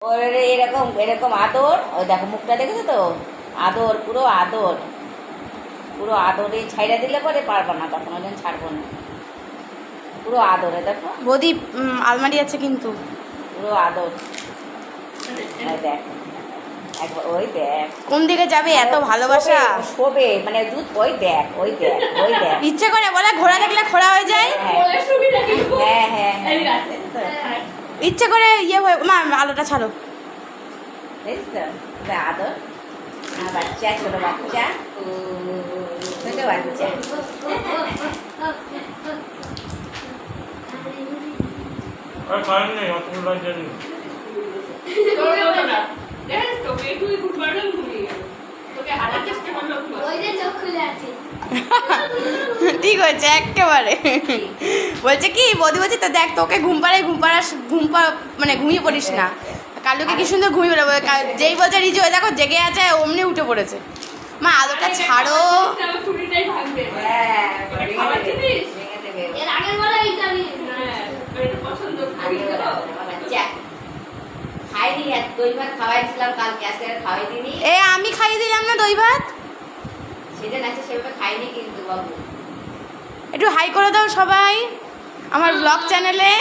ওর এরকম এরকম আদর, ওই দেখো মুখটা দেখেছো তো, আদর, পুরো আদর, পুরো আদরে ছাইড়া দিলে পরে পারবো না, তখন ওই জন্য ছাড়বো না, পুরো আদরে দেখো। বৌদি আলমারি আছে কিন্তু। পুরো আদর। ওই দেখ একবার, ওই দেখ কোন দিকে যাবে এত ভালোবাসা। শোবে মানে দুধ, ওই দেখ ওই দেখ ওই দেখ। ইচ্ছে করে বলে ঘোড়া দেখলে খোড়া হয়ে যায়। হ্যাঁ হ্যাঁ হ্যাঁ, ইচ্ছে করে ইয়ে হয়ে মা আলোটা ছাড়ো। বুঝিস তো, ওটা আদর। আর বাচ্চা, ছোট বাচ্চা, ছোট বাচ্চা। ঠিক হয়েছে একেবারে। বলছে কি বৌদি বলছি তো দেখ তোকে ঘুম পাড়ায় মানে ঘুমিয়ে পড়িস না। কালুকে কি সুন্দর ঘুমিয়ে পড়ে, যেই বলছে রিজু ওই দেখো জেগে আছে অমনি উঠে পড়েছে। মা আলোটা ছাড়ো। এ আমি খাইয়ে দিলাম না দই ভাত। একটু হাই করে দাও সবাই আমার ব্লগ চ্যানেলে।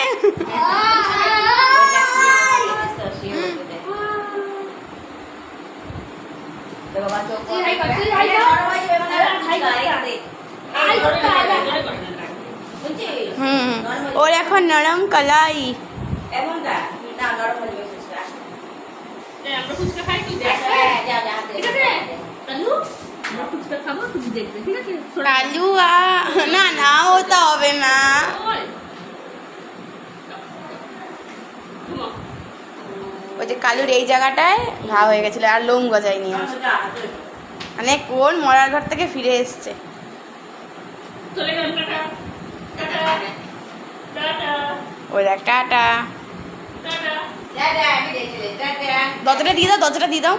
ওর এখন নরম কলাই। কালু না না ওটা হবে না। ওই যে কালুর এই জায়গাটায় ঘা হয়ে গেছিল আর লোম গজায়নি, মানে কোন মরার ঘর থেকে ফিরে এসছে। ওই দেখ টাটা। দরজাটা দিয়ে দাও, দরজাটা দিয়ে দাও।